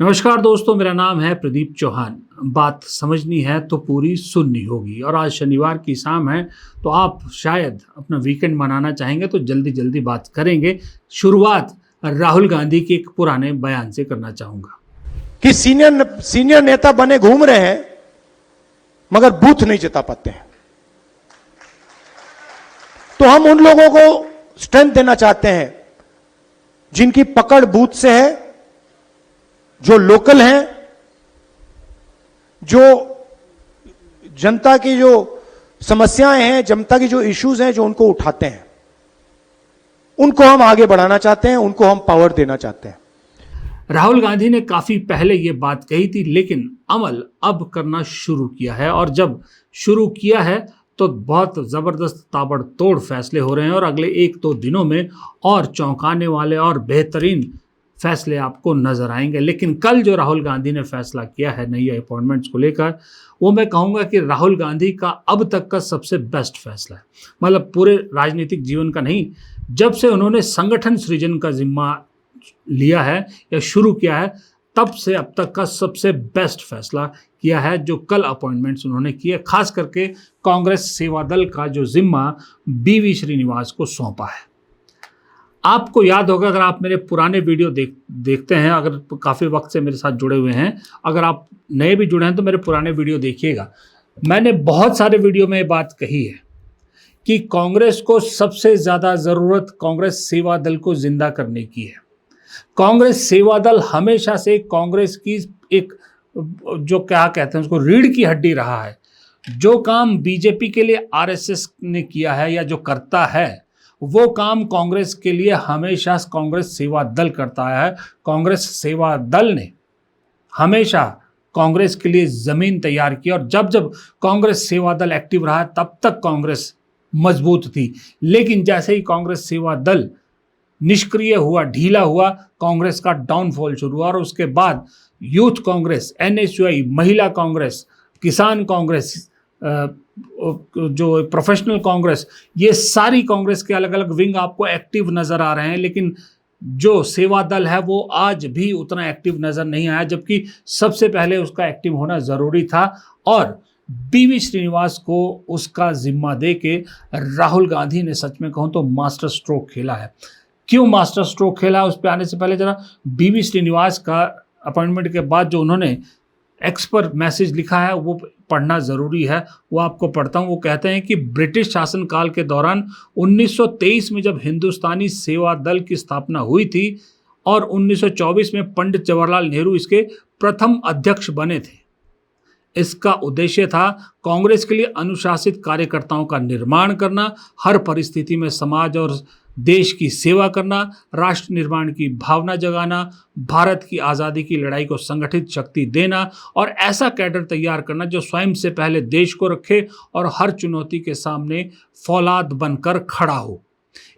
नमस्कार दोस्तों, मेरा नाम है प्रदीप चौहान। बात समझनी है तो पूरी सुननी होगी। और आज शनिवार की शाम है तो आप शायद अपना वीकेंड मनाना चाहेंगे तो जल्दी जल्दी बात करेंगे। शुरुआत राहुल गांधी के एक पुराने बयान से करना चाहूंगा कि सीनियर नेता बने घूम रहे हैं मगर बूथ नहीं जिता पाते हैं। तो हम उन लोगों को स्ट्रेंथ देना चाहते हैं जिनकी पकड़ बूथ से है, जो लोकल हैं, जो जनता की जो समस्याएं हैं, जनता की जो इश्यूज हैं, जो उनको उठाते हैं, उनको हम आगे बढ़ाना चाहते हैं, उनको हम पावर देना चाहते हैं। राहुल गांधी ने काफी पहले ये बात कही थी, लेकिन अमल अब करना शुरू किया है। और जब शुरू किया है तो बहुत जबरदस्त ताबड़तोड़ फैसले हो रहे हैं और अगले 1-2 दिनों में और चौंकाने वाले और बेहतरीन फैसले आपको नजर आएंगे। लेकिन कल जो राहुल गांधी ने फैसला किया है नई अपॉइंटमेंट्स को लेकर, वो मैं कहूँगा कि राहुल गांधी का अब तक का सबसे बेस्ट फैसला है। मतलब पूरे राजनीतिक जीवन का नहीं, जब से उन्होंने संगठन सृजन का जिम्मा लिया है या शुरू किया है, तब से अब तक का सबसे बेस्ट फैसला किया है जो कल अपॉइंटमेंट्स उन्होंने किए। खास करके कांग्रेस सेवा दल का जो जिम्मा बीवी श्रीनिवास को सौंपा है। आपको याद होगा, अगर आप मेरे पुराने वीडियो देखते हैं, अगर काफ़ी वक्त से मेरे साथ जुड़े हुए हैं, अगर आप नए भी जुड़े हैं तो मेरे पुराने वीडियो देखिएगा। मैंने बहुत सारे वीडियो में ये बात कही है कि कांग्रेस को सबसे ज़्यादा ज़रूरत कांग्रेस सेवा दल को जिंदा करने की है। कांग्रेस सेवा दल हमेशा से कांग्रेस की एक, जो क्या कहते हैं उसको, रीढ़ की हड्डी रहा है। जो काम बीजेपी के लिए आरएसएस ने किया है या जो करता है, वो काम कांग्रेस के लिए हमेशा कांग्रेस सेवा दल करता है। कांग्रेस सेवा दल ने हमेशा कांग्रेस के लिए जमीन तैयार की और जब जब कांग्रेस सेवा दल एक्टिव रहा तब तक कांग्रेस मजबूत थी। लेकिन जैसे ही कांग्रेस सेवा दल निष्क्रिय हुआ, ढीला हुआ, कांग्रेस का डाउनफॉल शुरू हुआ। और उसके बाद यूथ कांग्रेस, एनएसयूआई, महिला कांग्रेस, किसान कांग्रेस, जो प्रोफेशनल कांग्रेस, ये सारी कांग्रेस के अलग अलग विंग आपको एक्टिव नजर आ रहे हैं। लेकिन जो सेवा दल है वो आज भी उतना एक्टिव नजर नहीं आया, जबकि सबसे पहले उसका एक्टिव होना जरूरी था। और बीवी श्रीनिवास को उसका जिम्मा दे के राहुल गांधी ने, सच में कहूं तो, मास्टर स्ट्रोक खेला है। क्यों मास्टर स्ट्रोक खेला, उस पर आने से पहले जरा बीवी श्रीनिवास का अपॉइंटमेंट के बाद जो उन्होंने एक्स पर मैसेज लिखा है वो पढ़ना ज़रूरी है। वो आपको पढ़ता हूँ। वो कहते हैं कि ब्रिटिश शासनकाल के दौरान 1923 में जब हिंदुस्तानी सेवा दल की स्थापना हुई थी और 1924 में पंडित जवाहरलाल नेहरू इसके प्रथम अध्यक्ष बने थे। इसका उद्देश्य था कांग्रेस के लिए अनुशासित कार्यकर्ताओं का निर्माण करना, हर परिस्थिति में समाज और देश की सेवा करना, राष्ट्र निर्माण की भावना जगाना, भारत की आज़ादी की लड़ाई को संगठित शक्ति देना और ऐसा कैडर तैयार करना जो स्वयं से पहले देश को रखे और हर चुनौती के सामने फौलाद बनकर खड़ा हो।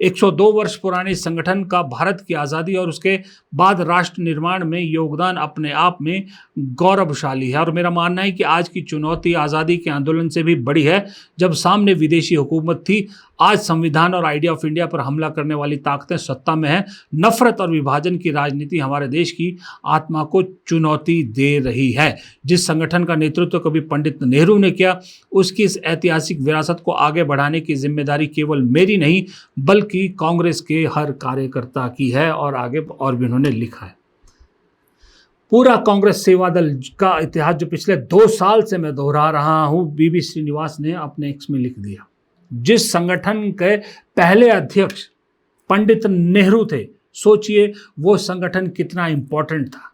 102 वर्ष पुराने संगठन का भारत की आज़ादी और उसके बाद राष्ट्र निर्माण में योगदान अपने आप में गौरवशाली है। और मेरा मानना है कि आज की चुनौती आज़ादी के आंदोलन से भी बड़ी है। जब सामने विदेशी हुकूमत थी, आज संविधान और आइडिया ऑफ इंडिया पर हमला करने वाली ताकतें सत्ता में हैं। नफरत और विभाजन की राजनीति हमारे देश की आत्मा को चुनौती दे रही है। जिस संगठन का नेतृत्व कभी पंडित नेहरू ने किया, उसकी इस ऐतिहासिक विरासत को आगे बढ़ाने की जिम्मेदारी केवल मेरी नहीं बल्कि कांग्रेस के हर कार्यकर्ता की है। और आगे और भी उन्होंने लिखा है। पूरा कांग्रेस सेवा दल का इतिहास जो पिछले 2 साल से मैं दोहरा रहा हूं, बीवी श्रीनिवास ने अपने एक्स में लिख दिया। जिस संगठन के पहले अध्यक्ष पंडित नेहरू थे, सोचिए वो संगठन कितना इंपॉर्टेंट था।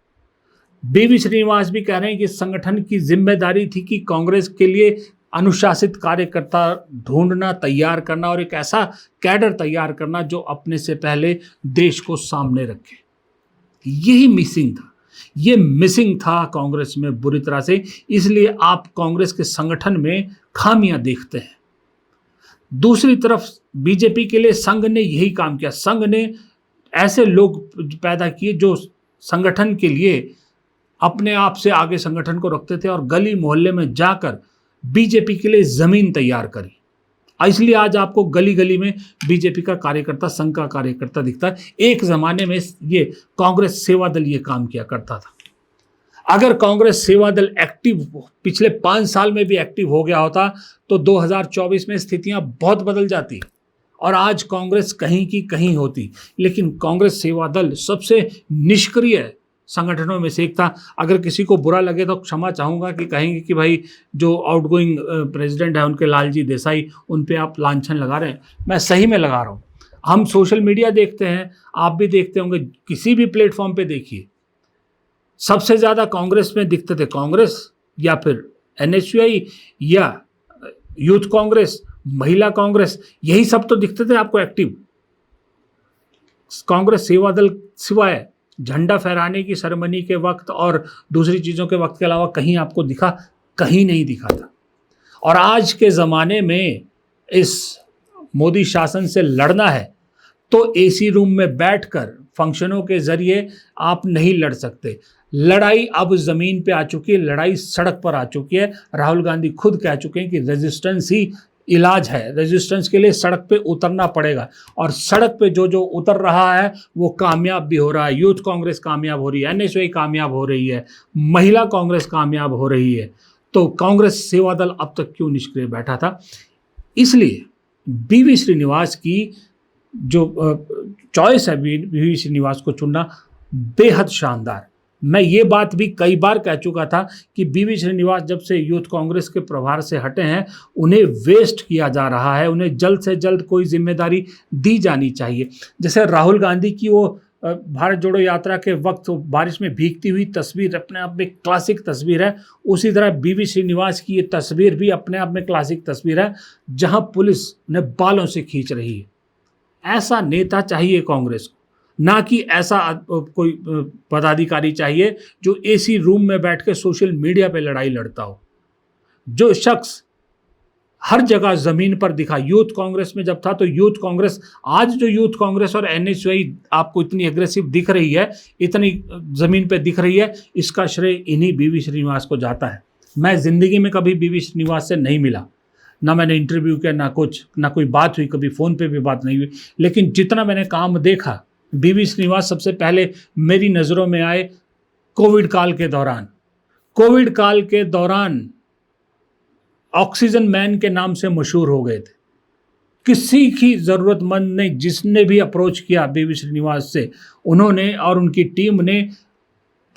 बीवी श्रीनिवास भी कह रहे हैं कि संगठन की जिम्मेदारी थी कि कांग्रेस के लिए अनुशासित कार्यकर्ता ढूंढना, तैयार करना और एक ऐसा कैडर तैयार करना जो अपने से पहले देश को सामने रखे। यही मिसिंग था, ये मिसिंग था कांग्रेस में बुरी तरह से। इसलिए आप कांग्रेस के संगठन में खामियां देखते हैं। दूसरी तरफ बीजेपी के लिए संघ ने यही काम किया। संघ ने ऐसे लोग पैदा किए जो संगठन के लिए अपने आप से आगे संगठन को रखते थे और गली मोहल्ले में जाकर बीजेपी के लिए जमीन तैयार करी। इसलिए आज आपको गली गली में बीजेपी का कार्यकर्ता, संघ का कार्यकर्ता दिखता है। एक जमाने में ये कांग्रेस सेवा दल ये काम किया करता था। अगर कांग्रेस सेवा दल एक्टिव पिछले 5 साल में भी एक्टिव हो गया होता तो 2024 में स्थितियां बहुत बदल जाती और आज कांग्रेस कहीं की कहीं होती। लेकिन कांग्रेस सेवा दल सबसे निष्क्रिय संगठनों में से एक था। अगर किसी को बुरा लगे तो क्षमा चाहूँगा कि कहेंगे कि भाई जो आउटगोइंग प्रेसिडेंट है उनके लालजी देसाई, उन पे आप लांछन लगा रहे हैं। मैं सही में लगा रहा हूँ। हम सोशल मीडिया देखते हैं, आप भी देखते होंगे, किसी भी प्लेटफॉर्म पे देखिए, सबसे ज़्यादा कांग्रेस में दिखते थे कांग्रेस या फिर एनएसयूआई या यूथ कांग्रेस, महिला कांग्रेस, यही सब तो दिखते थे आपको एक्टिव। कांग्रेस सेवा दल सिवाय झंडा फहराने की सेरेमनी के वक्त और दूसरी चीज़ों के वक्त के अलावा कहीं आपको दिखा? कहीं नहीं दिखा था। और आज के ज़माने में इस मोदी शासन से लड़ना है तो एसी रूम में बैठकर फंक्शनों के जरिए आप नहीं लड़ सकते। लड़ाई अब ज़मीन पे आ चुकी है, लड़ाई सड़क पर आ चुकी है। राहुल गांधी खुद कह चुके हैं कि रेजिस्टेंस ही इलाज है, रेजिस्टेंस के लिए सड़क पे उतरना पड़ेगा। और सड़क पे जो जो उतर रहा है वो कामयाब भी हो रहा है। यूथ कांग्रेस कामयाब हो रही है, एनएसयूआई कामयाब हो रही है, महिला कांग्रेस कामयाब हो रही है। तो कांग्रेस सेवा दल अब तक क्यों निष्क्रिय बैठा था? इसलिए बीवी श्रीनिवास की जो चॉइस है, बीवी श्रीनिवास को चुनना बेहद शानदार। मैं ये बात भी कई बार कह चुका था कि बीवी श्रीनिवास जब से यूथ कांग्रेस के प्रभार से हटे हैं, उन्हें वेस्ट किया जा रहा है। उन्हें जल्द से जल्द कोई जिम्मेदारी दी जानी चाहिए। जैसे राहुल गांधी की वो भारत जोड़ो यात्रा के वक्त बारिश में भीगती हुई तस्वीर अपने आप में क्लासिक तस्वीर है, उसी तरह बीवी श्रीनिवास की ये तस्वीर भी अपने आप में क्लासिक तस्वीर है, जहां पुलिस ने बालों से खींच रही है। ऐसा नेता चाहिए कांग्रेस को, ना कि ऐसा कोई पदाधिकारी चाहिए जो एसी रूम में बैठ के सोशल मीडिया पे लड़ाई लड़ता हो। जो शख्स हर जगह जमीन पर दिखा, यूथ कांग्रेस में जब था तो यूथ कांग्रेस, आज जो यूथ कांग्रेस और एनएसयूआई आपको इतनी एग्रेसिव दिख रही है, इतनी जमीन पे दिख रही है, इसका श्रेय इन्हीं बीवी श्रीनिवास को जाता है। मैं जिंदगी में कभी बीवी श्रीनिवास से नहीं मिला, ना मैंने इंटरव्यू किया, ना कुछ, ना कोई बात हुई, कभी फ़ोन पे भी बात नहीं हुई। लेकिन जितना मैंने काम देखा, बीवी श्रीनिवास सबसे पहले मेरी नज़रों में आए कोविड काल के दौरान। कोविड काल के दौरान ऑक्सीजन मैन के नाम से मशहूर हो गए थे। किसी की ज़रूरतमंद ने, जिसने भी अप्रोच किया बीवी श्रीनिवास से, उन्होंने और उनकी टीम ने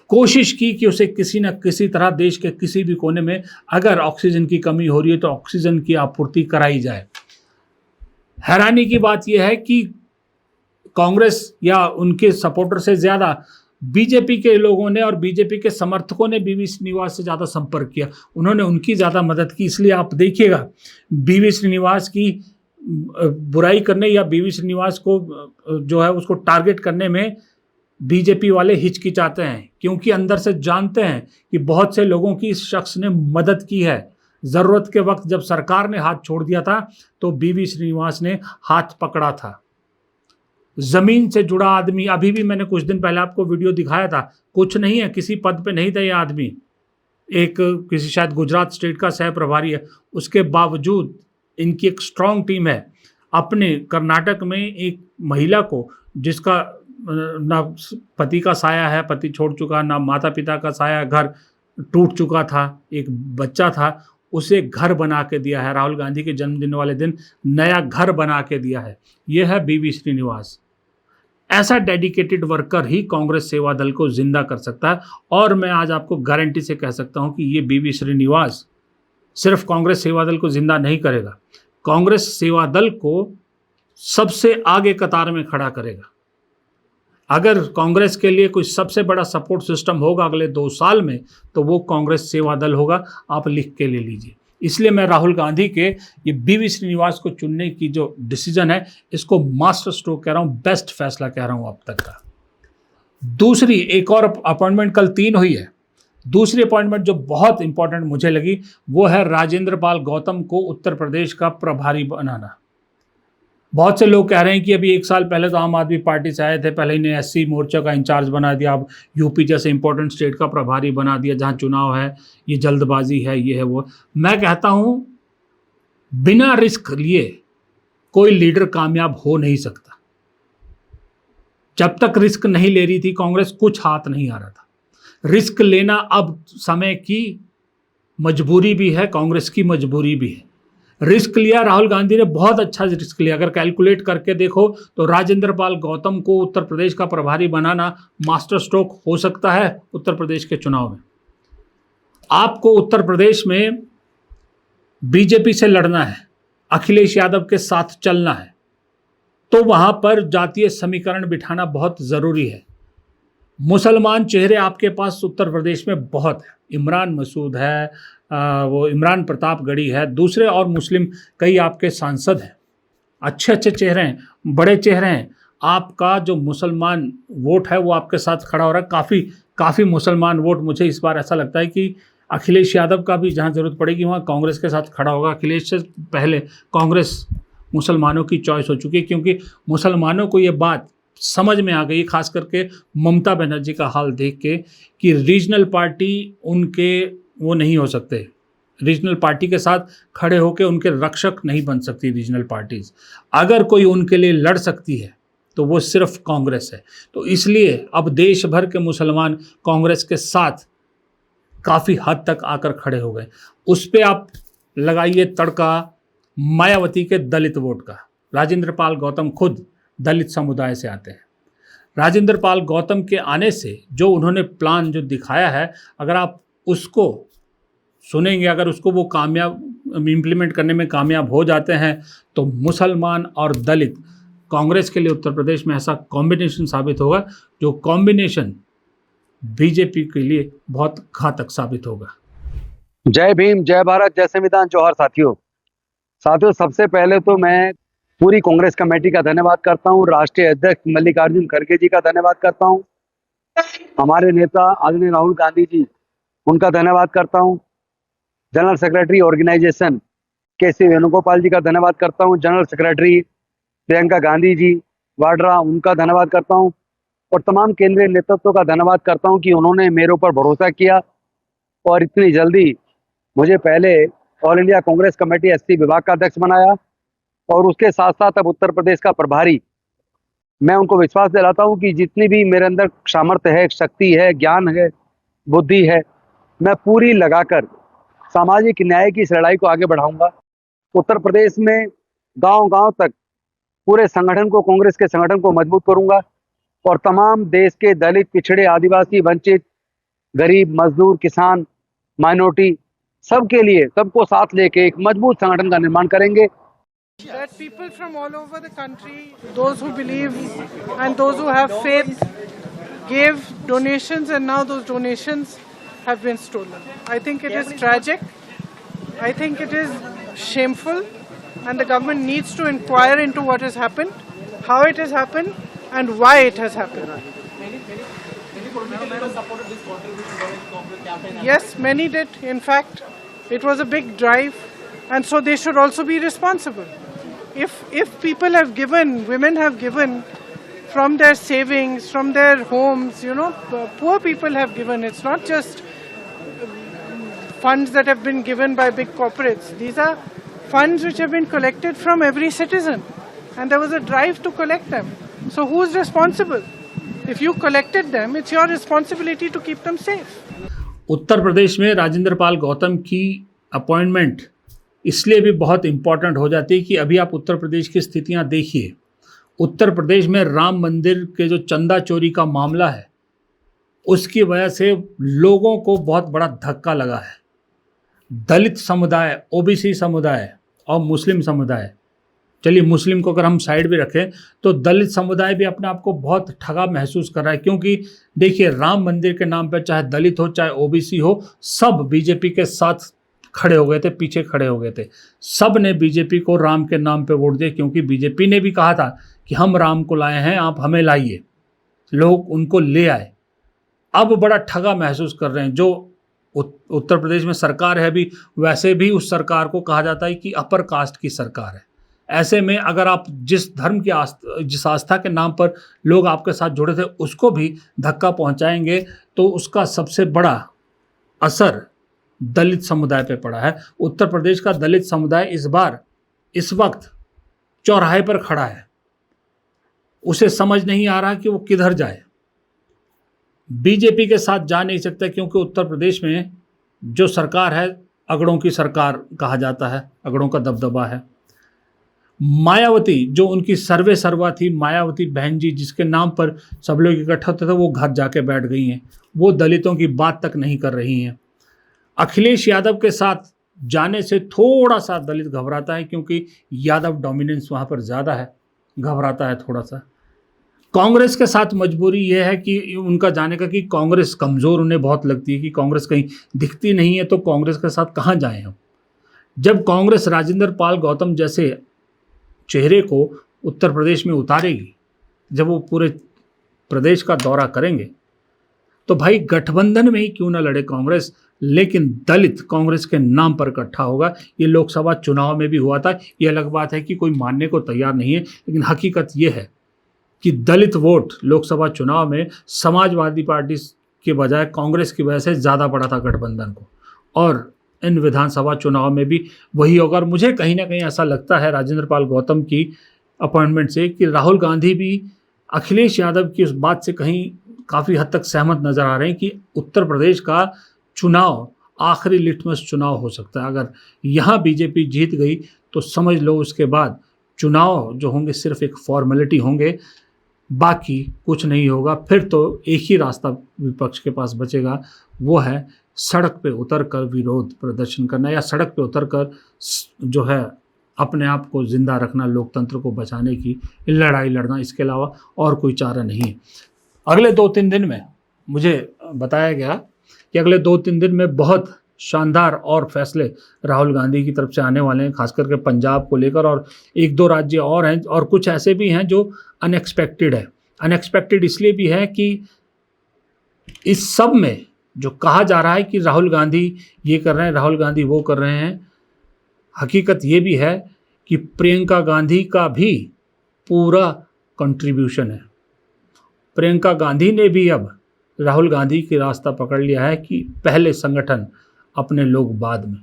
कोशिश की कि उसे किसी न किसी तरह देश के किसी भी कोने में अगर ऑक्सीजन की कमी हो रही है तो ऑक्सीजन की आपूर्ति कराई जाए। हैरानी की बात यह है कि कांग्रेस या उनके सपोर्टर से ज़्यादा बीजेपी के लोगों ने और बीजेपी के समर्थकों ने बीवी श्रीनिवास से ज़्यादा संपर्क किया, उन्होंने उनकी ज़्यादा मदद की। इसलिए आप देखिएगा, बीवी श्रीनिवास की बुराई करने या बीवी श्रीनिवास को जो है उसको टारगेट करने में बीजेपी वाले हिचकिचाते हैं, क्योंकि अंदर से जानते हैं कि बहुत से लोगों की इस शख्स ने मदद की है। ज़रूरत के वक्त जब सरकार ने हाथ छोड़ दिया था तो बीवी श्रीनिवास ने हाथ पकड़ा था। ज़मीन से जुड़ा आदमी, अभी भी मैंने कुछ दिन पहले आपको वीडियो दिखाया था, कुछ नहीं है, किसी पद पे नहीं था ये आदमी, एक किसी शायद गुजरात स्टेट का सह प्रभारी है, उसके बावजूद इनकी एक स्ट्रॉन्ग टीम है। अपने कर्नाटक में एक महिला को, जिसका ना पति का साया है, पति छोड़ चुका, ना माता पिता का साया, घर टूट चुका था, एक बच्चा था, उसे घर बना के दिया है। राहुल गांधी के जन्मदिन वाले दिन नया घर बना के दिया है। यह है बीवी श्रीनिवास। ऐसा डेडिकेटेड वर्कर ही कांग्रेस सेवा दल को जिंदा कर सकता है। और मैं आज आपको गारंटी से कह सकता हूं कि ये बीवी श्रीनिवास सिर्फ कांग्रेस सेवा दल को जिंदा नहीं करेगा, कांग्रेस सेवा दल को सबसे आगे कतार में खड़ा करेगा। अगर कांग्रेस के लिए कोई सबसे बड़ा सपोर्ट सिस्टम होगा अगले 2 साल में, तो वो कांग्रेस सेवा दल होगा। आप लिख के ले लीजिए। इसलिए मैं राहुल गांधी के ये बीवी श्रीनिवास को चुनने की जो डिसीजन है, इसको मास्टर स्ट्रोक कह रहा हूँ, बेस्ट फैसला कह रहा हूँ अब तक का। दूसरी एक और अपॉइंटमेंट कल 3 हुई है। दूसरी अपॉइंटमेंट जो बहुत इंपॉर्टेंट मुझे लगी वो है राजेंद्र पाल गौतम को उत्तर प्रदेश का प्रभारी बनाना। बहुत से लोग कह रहे हैं कि अभी 1 साल पहले तो आम आदमी पार्टी से आए थे, पहले इन्हें एससी मोर्चा का इंचार्ज बना दिया, अब यूपी जैसे इंपॉर्टेंट स्टेट का प्रभारी बना दिया जहां चुनाव है, ये जल्दबाजी है, ये है वो। मैं कहता हूं बिना रिस्क लिए कोई लीडर कामयाब हो नहीं सकता। जब तक रिस्क नहीं ले रही थी कांग्रेस, कुछ हाथ नहीं आ रहा था। रिस्क लेना अब समय की मजबूरी भी है, कांग्रेस की मजबूरी भी है। रिस्क लिया राहुल गांधी ने, बहुत अच्छा रिस्क लिया। अगर कैलकुलेट करके देखो तो राजेंद्र पाल गौतम को उत्तर प्रदेश का प्रभारी बनाना मास्टर स्ट्रोक हो सकता है उत्तर प्रदेश के चुनाव में। आपको उत्तर प्रदेश में बीजेपी से लड़ना है, अखिलेश यादव के साथ चलना है, तो वहां पर जातीय समीकरण बिठाना बहुत जरूरी है। मुसलमान चेहरे आपके पास उत्तर प्रदेश में बहुत है। इमरान मसूद है, वो इमरान प्रतापगढ़ी है, दूसरे और मुस्लिम कई आपके सांसद हैं, अच्छे अच्छे चेहरे हैं, बड़े चेहरे हैं। आपका जो मुसलमान वोट है वो आपके साथ खड़ा हो रहा है। काफ़ी मुसलमान वोट, मुझे इस बार ऐसा लगता है कि अखिलेश यादव का भी जहाँ ज़रूरत पड़ेगी वहाँ कांग्रेस के साथ खड़ा होगा। अखिलेश से पहले कांग्रेस मुसलमानों की चॉइस हो चुकी है, क्योंकि मुसलमानों को ये बात समझ में आ गई, खास करके ममता बनर्जी का हाल देख के, कि रीजनल पार्टी उनके वो नहीं हो सकते, रीजनल पार्टी के साथ खड़े होकर उनके रक्षक नहीं बन सकती रीजनल पार्टीज। अगर कोई उनके लिए लड़ सकती है तो वो सिर्फ कांग्रेस है। तो इसलिए अब देश भर के मुसलमान कांग्रेस के साथ काफ़ी हद तक आकर खड़े हो गए। उस पर आप लगाइए तड़का मायावती के दलित वोट का। राजेंद्र पाल गौतम खुद दलित समुदाय से आते हैं। राजेंद्र पाल गौतम के आने से जो उन्होंने प्लान जो दिखाया है, अगर आप उसको सुनेंगे, अगर उसको वो कामयाब इम्प्लीमेंट करने में कामयाब हो जाते हैं, तो मुसलमान और दलित कांग्रेस के लिए उत्तर प्रदेश में ऐसा कॉम्बिनेशन साबित होगा जो कॉम्बिनेशन बीजेपी के लिए बहुत घातक साबित होगा। जय भीम, जय भारत, जय संविधान। जौहर साथियों, सबसे पहले तो मैं पूरी कांग्रेस कमेटी का धन्यवाद करता हूं, राष्ट्रीय अध्यक्ष मल्लिकार्जुन खड़गे जी का धन्यवाद करता हूं, हमारे नेता आदरणीय राहुल गांधी जी, उनका धन्यवाद करता हूं, general secretary organisation KC. Venugopal ji का धन्यवाद करता हूं, जनरल सेक्रेटरी प्रियंका गांधी जी वाड्रा, उनका धन्यवाद करता हूं, और तमाम केंद्रीय नेतृत्व का धन्यवाद करता हूं कि उन्होंने मेरे ऊपर भरोसा किया और इतनी जल्दी मुझे पहले all India Congress committee SC विभाग का अध्यक्ष बनाया, और उसके साथ साथ अब उत्तर प्रदेश का प्रभारी। मैं उनको विश्वास दिलाता हूं कि जितनी भी मेरे अंदर सामर्थ्य है, शक्ति है, ज्ञान है, बुद्धि है, मैं पूरी लगाकर सामाजिक न्याय की इस लड़ाई को आगे बढ़ाऊंगा। उत्तर प्रदेश में गांव-गांव तक पूरे संगठन को, कांग्रेस के संगठन को मजबूत करूंगा, और तमाम देश के दलित, पिछड़े, आदिवासी, वंचित, गरीब, मजदूर, किसान, माइनॉरिटी, सबके लिए, सबको साथ लेके एक मजबूत संगठन का निर्माण करेंगे। That people from all over the country, those who believe and those who have faith, gave donations, and now those donations have been stolen. I think it is tragic. I think it is shameful, and the government needs to inquire into what has happened, how it has happened, and why it has happened. Yes, many did. In fact, it was a big drive, and so they should also be responsible. If people have given, women have given from their savings, from their homes, poor people have given. It's not just funds that have been given by big corporates. These are funds which have been collected from every citizen, and there was a drive to collect them. So who's responsible? If you collected them, it's your responsibility to keep them safe. Uttar Pradesh में राजेंद्र पाल गौतम की appointment इसलिए भी बहुत important हो जाती है कि अभी आप उत्तर प्रदेश की स्थितियां देखिए। उत्तर प्रदेश में राम मंदिर के जो चंदा चोरी का मामला है, उसकी वजह से लोगों को बहुत बड़ा धक्का लगा है। दलित समुदाय, ओबीसी समुदाय और मुस्लिम समुदाय, चलिए मुस्लिम को अगर हम साइड भी रखें, तो दलित समुदाय भी अपने आप को बहुत ठगा महसूस कर रहा है। क्योंकि देखिए, राम मंदिर के नाम पर चाहे दलित हो चाहे ओबीसी हो, सब बीजेपी के साथ खड़े हो गए थे, पीछे खड़े हो गए थे। सब ने बीजेपी को राम के नाम पे वोट दिए, क्योंकि बीजेपी ने भी कहा था कि हम राम को लाए हैं, आप हमें लाइए। लोग उनको ले आए। अब बड़ा ठगा महसूस कर रहे हैं। जो उत्तर प्रदेश में सरकार है अभी, वैसे भी उस सरकार को कहा जाता है कि अपर कास्ट की सरकार है। ऐसे में अगर आप जिस धर्म की जिस आस्था के नाम पर लोग आपके साथ जुड़े थे, उसको भी धक्का पहुंचाएंगे, तो उसका सबसे बड़ा असर दलित समुदाय पे पड़ा है। उत्तर प्रदेश का दलित समुदाय इस वक्त चौराहे पर खड़ा है। उसे समझ नहीं आ रहा कि वो किधर जाए। बीजेपी के साथ जा नहीं सकता क्योंकि उत्तर प्रदेश में जो सरकार है अगड़ों की सरकार कहा जाता है, अगड़ों का दबदबा है। मायावती जो उनकी सर्वे सर्वा थी, मायावती बहन जी जिसके नाम पर सब लोग इकट्ठा होते थे, वो घर जाके बैठ गई हैं, वो दलितों की बात तक नहीं कर रही हैं। अखिलेश यादव के साथ जाने से थोड़ा सा दलित घबराता है क्योंकि यादव डोमिनेंस वहाँ पर ज़्यादा है, घबराता है थोड़ा सा। कांग्रेस के साथ मजबूरी यह है कि उनका जाने का कि कांग्रेस कमज़ोर उन्हें बहुत लगती है कि कांग्रेस कहीं दिखती नहीं है, तो कांग्रेस के साथ कहाँ जाएं हम। जब कांग्रेस राजेंद्र पाल गौतम जैसे चेहरे को उत्तर प्रदेश में उतारेगी, जब वो पूरे प्रदेश का दौरा करेंगे, तो भाई गठबंधन में ही क्यों ना लड़े कांग्रेस, लेकिन दलित कांग्रेस के नाम पर इकट्ठा होगा। ये लोकसभा चुनाव में भी हुआ था। ये अलग बात है कि कोई मानने को तैयार नहीं है, लेकिन हकीकत ये है कि दलित वोट लोकसभा चुनाव में समाजवादी पार्टी के बजाय कांग्रेस की वजह से ज़्यादा पड़ा था गठबंधन को, और इन विधानसभा चुनाव में भी वही होगा। और मुझे कहीं ना कहीं ऐसा लगता है राजेंद्र पाल गौतम की अपॉइंटमेंट से कि राहुल गांधी भी अखिलेश यादव की उस बात से कहीं काफ़ी हद तक सहमत नज़र आ रहे हैं कि उत्तर प्रदेश का चुनाव आखिरी लिटमस चुनाव हो सकता है। अगर यहाँ बीजेपी जीत गई तो समझ लो उसके बाद चुनाव जो होंगे सिर्फ एक फॉर्मेलिटी होंगे, बाकी कुछ नहीं होगा। फिर तो एक ही रास्ता विपक्ष के पास बचेगा, वो है सड़क पे उतर कर विरोध प्रदर्शन करना, या सड़क पे उतर कर जो है अपने आप को जिंदा रखना, लोकतंत्र को बचाने की लड़ाई लड़ना। इसके अलावा और कोई चारा नहीं है। अगले 2-3 दिन में मुझे बताया गया कि अगले 2-3 दिन में बहुत शानदार और फैसले राहुल गांधी की तरफ से आने वाले हैं, खासकर के पंजाब को लेकर, और 1-2 राज्य और हैं, और कुछ ऐसे भी हैं जो अनएक्सपेक्टेड है। अनएक्सपेक्टेड इसलिए भी है कि इस सब में जो कहा जा रहा है कि राहुल गांधी ये कर रहे हैं, राहुल गांधी वो कर रहे हैं, हकीकत ये भी है कि प्रियंका गांधी का भी पूरा कंट्रीब्यूशन है। प्रियंका गांधी ने भी अब राहुल गांधी की रास्ता पकड़ लिया है कि पहले संगठन अपने लोग बाद में।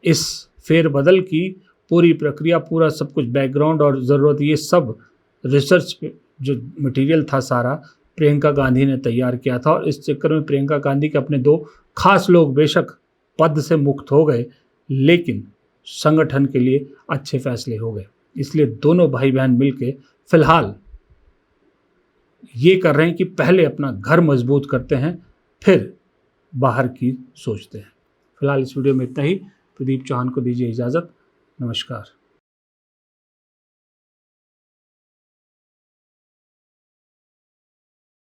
इस फेरबदल की पूरी प्रक्रिया, पूरा सब कुछ बैकग्राउंड और ज़रूरत, ये सब रिसर्च जो मटेरियल था सारा प्रियंका गांधी ने तैयार किया था। और इस चक्कर में प्रियंका गांधी के अपने 2 खास लोग बेशक पद से मुक्त हो गए, लेकिन संगठन के लिए अच्छे फैसले हो गए। इसलिए दोनों भाई बहन मिलके फिलहाल ये कर रहे हैं कि पहले अपना घर मजबूत करते हैं, फिर बाहर की सोचते हैं। फिलहाल इस वीडियो में इतना ही। प्रदीप चौहान को दीजिए इजाज़त। नमस्कार।